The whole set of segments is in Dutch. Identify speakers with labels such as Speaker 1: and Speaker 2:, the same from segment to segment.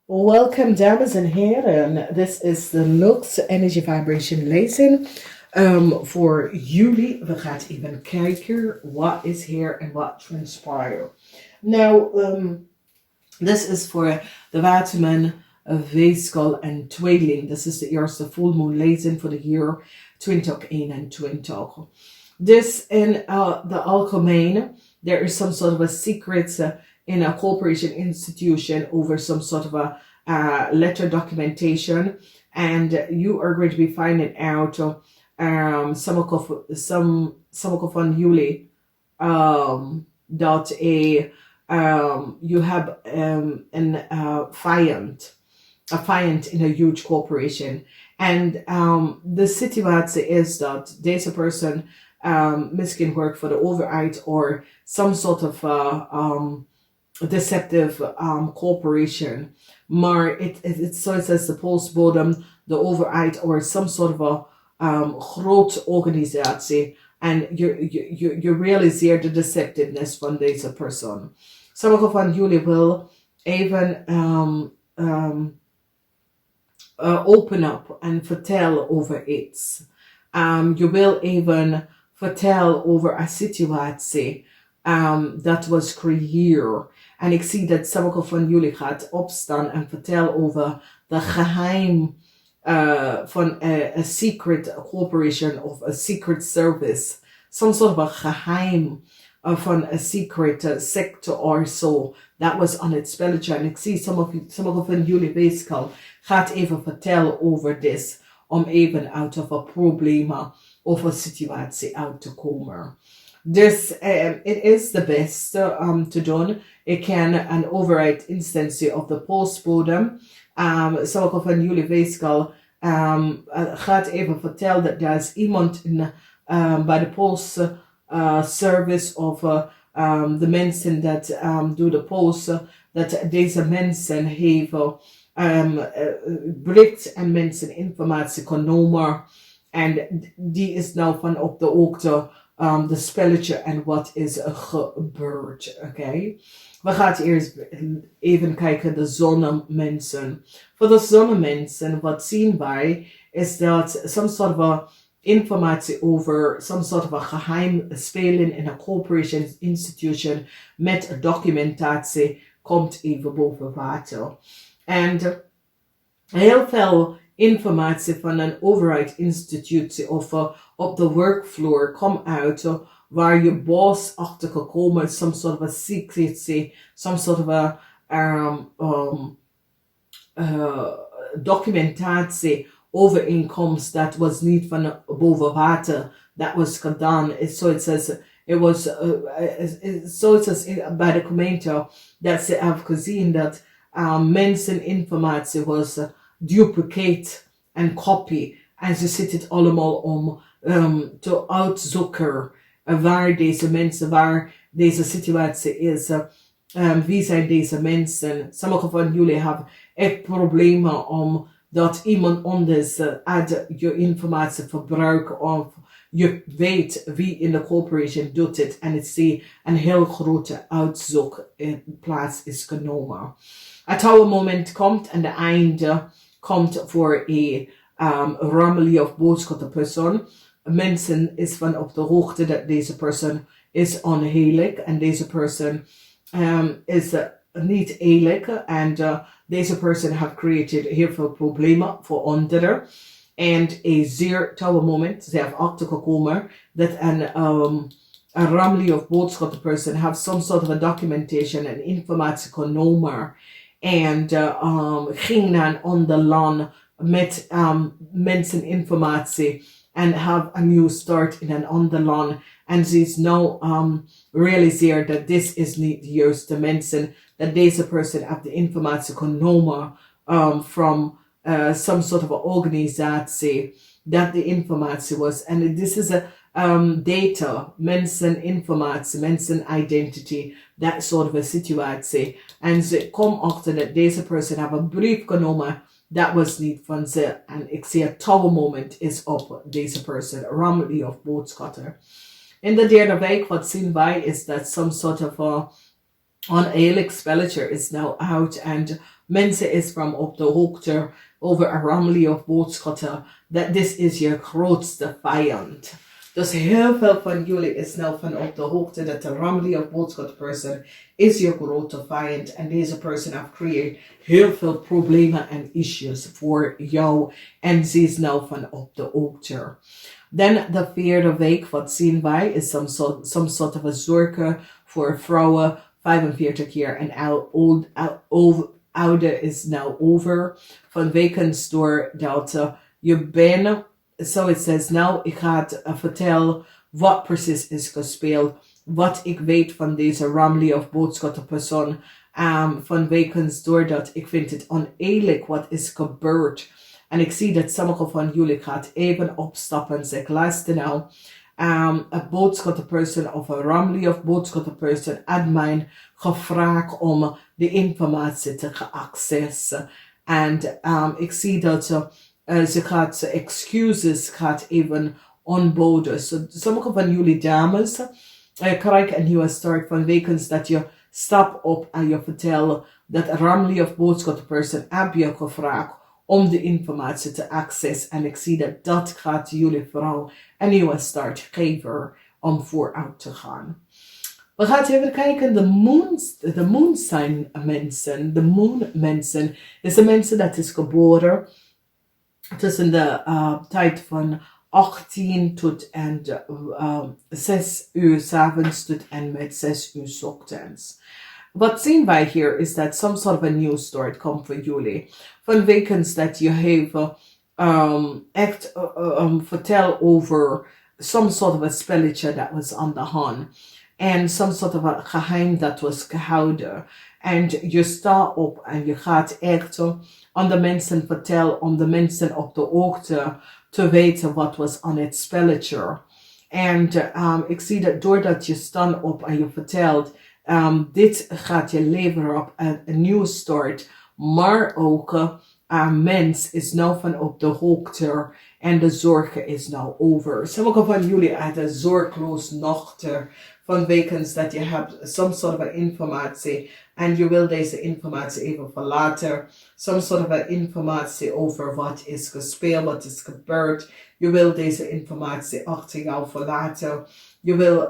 Speaker 1: Welcome, dames en heren. This is the Lucht Energy Vibration Lezing voor jullie. We gaan even kijken what is here and what transpire. Now, this is for the Waterman Weegschaal and Tweeling. This is the eerste full moon lezing for the year 2021. This in the algemeen, there is some sort of a secret in a corporation institution over some sort of a letter documentation, and you are going to be finding out sommige van jullie dat you have a fiant in a huge corporation, and the situatie is dat deze person misschien work for the overheid or some sort of deceptive corporation, maar it's so it says the postbodem, the overheid or some sort of a groot organisatie, and you realiseer de deceptiveness van deze persoon. Sommige van jullie wil even open up and vertel over iets. Je wil even vertel over een situatie dat was creëerd. En ik zie dat sommige van jullie gaat opstaan en vertellen over de geheim van a secret corporation of a secret service. Some sort of a geheim van a secret sector or so. Dat was aan het spelletje. En ik zie sommige van jullie weegschaal gaat even vertellen over dit. Om even out of a probleem of a situatie uit te komen. Dus it is the best to doen. Ik ken een overheidsinstantie of de postbodem. Sommige van jullie weegschaal gaat even vertellen dat er is iemand bij de post service of de mensen dat doen de post, dat deze mensen hebben bericht en mensen informatie genomen. En die is nou van op de hoogte de spelletje en wat is gebeurd. Okay? We gaan eerst even kijken de zonnemensen. Voor de zonnemensen, wat zien wij, is dat some sort of informatie over some sort of a geheim spelen in een corporation institution met documentatie komt even boven water. En heel veel informatie van een overheidsinstitutie of op de workfloor komt uit waar je boss achter gekomen, some sort of a secrecy, some sort of a documentatie overeenkomst dat was niet van boven water, dat was gedaan. So it says it was so it says bij de gemeente dat ze hebben gezien dat mensen informatie was duplicate en copy. En ze zitten het allemaal om te uitzoeken waar deze mensen, waar deze situatie is. Wie zijn deze mensen? Sommige van jullie hebben echt problemen om dat iemand anders je informatie verbruikt of je weet wie in de corporation doet het en het zie een heel grote uitzoek in plaats is genomen. Het oude moment komt en de einde komt voor een rammelie of boodschappenpersoon. Mensen is van op de hoogte dat deze persoon is onheerlijk en deze persoon is niet eerlijk en deze persoon heeft creëerd heel veel problemen voor anderen. En een zeer touwe moment, ze heeft achtergekomen dat een rammelie of boodschappenpersoon heeft some sort of a documentation en informatie genomen. En ging naar een ander land met mensen informatie en have a new start in een ander land. En ze is nu realiseerd dat dit is niet de juiste mensen, dat deze persoon heeft de informatie genomen from some sort of organisatie dat de informatie was. En this is data, mensen informatie, mensen identity, that sort of a situatie. En ze komen achter dat deze persoon heeft een brief genomen dat was niet van ze. En ik zie het touwe moment is op deze persoon, rammelie of boodschatter. In de derde week wat zien wij is dat some sort of oneerlijk spelletje is now out and Mensen is van op de hoogte over een rammelie of boodschappen. Dat dit is je grootste vijand. Dus heel veel van jullie is nou van op de hoogte dat de rammelie of boodschap person is je grote vijand. En deze person heeft creëert heel veel problemen en issues voor jou. En ze is nou van op de hoogte. Dan de vierde week, wat zien wij, is some sort of a zorgen voor vrouwen 45 jaar en ouder is nou over. Van wekens door dat je bent, so it says nou, ik ga het vertellen wat precies is gespeeld, wat ik weet van deze rammelie of boodschapperpersoon. Van wekens doordat ik vind het oneerlijk wat is gebeurd. En ik zie dat sommige van jullie gaat even opstappen en zeggen, luister nou, een boodschapperperson of een rammelie of boodschapperperson had mij gevraagd om de informatie te accessen. En ik zie dat ze gaat excuses gaat even aanboden. So, sommige van jullie dames krijgen een nieuwe start van wekens dat je stap op en je vertelt dat rammelie of boodschapperperson heb je gevraagd om de informatie te accessen. En ik zie dat dat gaat jullie vooral een nieuwe start geven om vooruit te gaan. We gaan even kijken, de moon sign mensen. De moon mensen is de mensen dat is geboren tussen de tijd van 18 tot en 6 uur 's avonds tot en met 6 uur 's ochtends. Wat zien wij hier is dat some sort of a new start komt voor jullie. Van wekens dat je heeft echt vertel over some sort of a spelletje dat was aan de hand. En some sort of a geheim dat was gehouden. En je staat op en je gaat echt aan de mensen vertellen, om de mensen op de hoogte te weten wat was aan het spelletje. En ik zie dat doordat je staat op en je vertelt, dit gaat je leveren op een nieuwe start. Maar ook mens is nou van op de hoogte en de zorgen is nou over. Sommige van jullie hadden zorgloos nachten van wekens dat je hebt some sort of informatie en je wil deze informatie even verlaten. Some sort of informatie over wat is gespeeld, wat is gebeurd. Je wil deze informatie achter jou verlaten. Je wil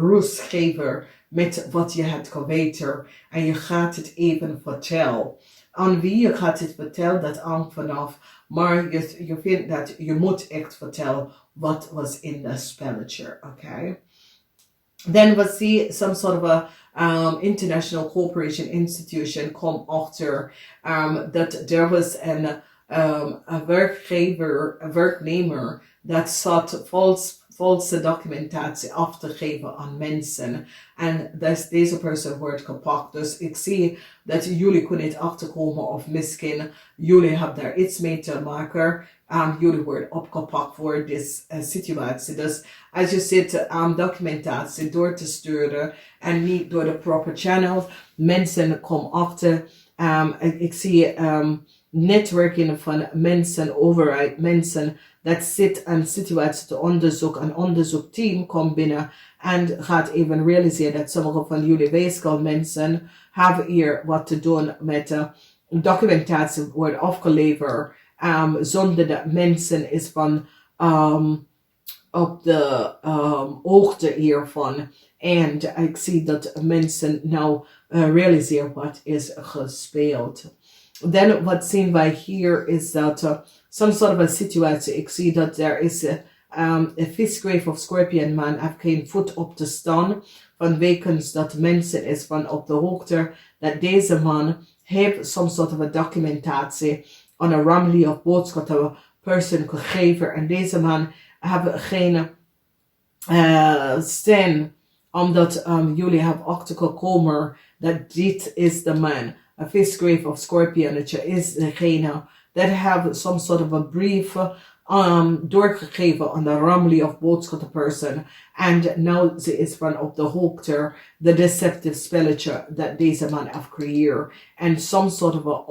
Speaker 1: rust geven met wat je hebt geweten en je gaat het even vertellen. Aan wie je gaat het vertellen, dat hangt vanaf. Maar je vindt dat je moet echt vertellen wat was in dat spelletje, oké? Then we see some sort of a international cooperation institution come achter that there was a werknemer dat zat valse documentatie af te geven aan mensen. En deze persoon wordt gepakt. Dus ik zie dat jullie kunnen het achterkomen of misschien jullie hebben daar iets mee te maken. Jullie worden opgepakt voor deze situatie. Dus als je zit documentatie door te sturen en niet door de proper channels, mensen komen achter. Ik zie netwerking van mensen, overheid, mensen dat zit een situatie te onderzoeken. Een onderzoekteam komt binnen en gaat even realiseren dat sommige van jullie weegschaal mensen hebben hier wat te doen met documentatie wordt afgeleverd. Zonder dat mensen is van op de hoogte hiervan. En ik zie dat mensen nou realiseren wat is gespeeld. Dan wat zien wij hier is dat some sort of a situatie. Ik zie dat er is een visgrave of scorpion man heeft geen voet op te staan. Van wekens dat mensen is van op de hoogte dat deze man heeft some sort of a documentatie aan een rammelie of boodschap person gegeven. En deze man hebben geen stem omdat jullie hebben achtergekomen dat dit is de man. Een visgrave of scorpionnetje is degene dat hebben some sort of a brief doorgegeven aan de rammelie of boodschap person. En nou ze is van op de hoogte de deceptive spelletje dat deze man heeft gecreëerd. En some sort of a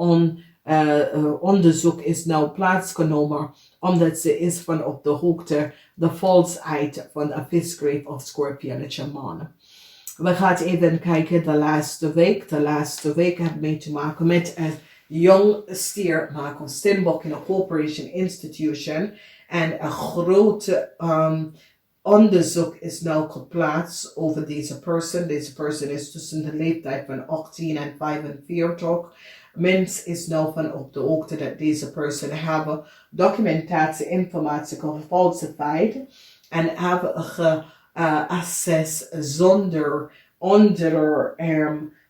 Speaker 1: onderzoek is nou plaatsgenomen omdat ze is van op de hoogte de valsheid van een visgrave of scorpionnetje man. We gaan even kijken de laatste week. De laatste week heeft mee te maken met jong stier, maak een steenbok in een corporation institution. En een grote onderzoek is nou geplaatst over deze persoon. Deze persoon is tussen de leeftijd van 18 en 45. Mens is nou van op de hoogte dat deze persoon hebben documentatie, informatie gefalsified en hebben access zonder andere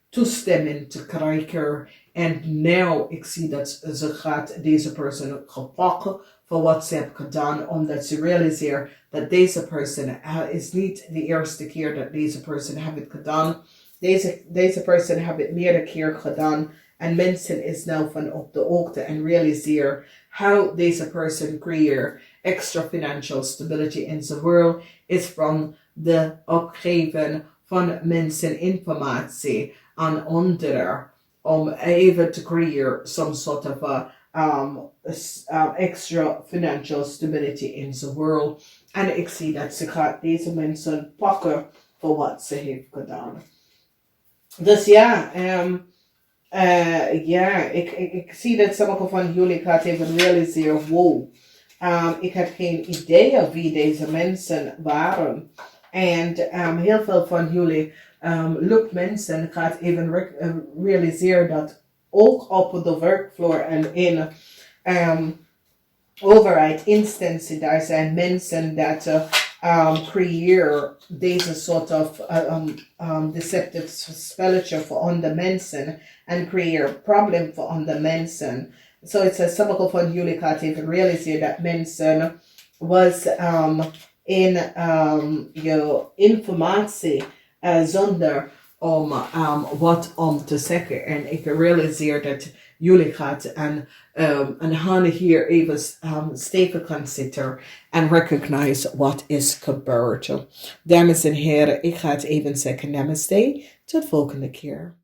Speaker 1: toestemming te krijgen. En nou, ik zie dat ze gaat deze persoon gepakken voor wat ze heeft gedaan, omdat ze realiseert dat deze persoon is niet de eerste keer dat deze persoon heeft het gedaan. Deze persoon heeft het meerdere keer gedaan. En mensen is nou van op de hoogte en realiseer how deze persoon creëert extra financial stability in the world is from de opgeven van mensen informatie aan anderen om even te creëren some sort of extra financial stability in the world. En ik zie dat ze gaat deze mensen pakken voor wat ze heeft gedaan. Dus ja, ik zie dat sommige van jullie gaat even realiseren, wow, ik had geen idee wie deze mensen waren. En heel veel van jullie lucht mensen gaat even realiseren dat ook op de werkvloer en in overheid instantie daar zijn mensen dat creëren deze soort of deceptive spelletje voor andere mensen en creëren probleem voor andere mensen. So it says sommige van jullie gaat even realiseren dat mensen was in je informatie zonder om wat om te zeggen. En ik realiseer dat jullie gaat en Hanne hier even stevig kan zitten en recognize wat is gebeurd. Dames en heren, ik ga het even zeggen namaste. Tot volgende keer.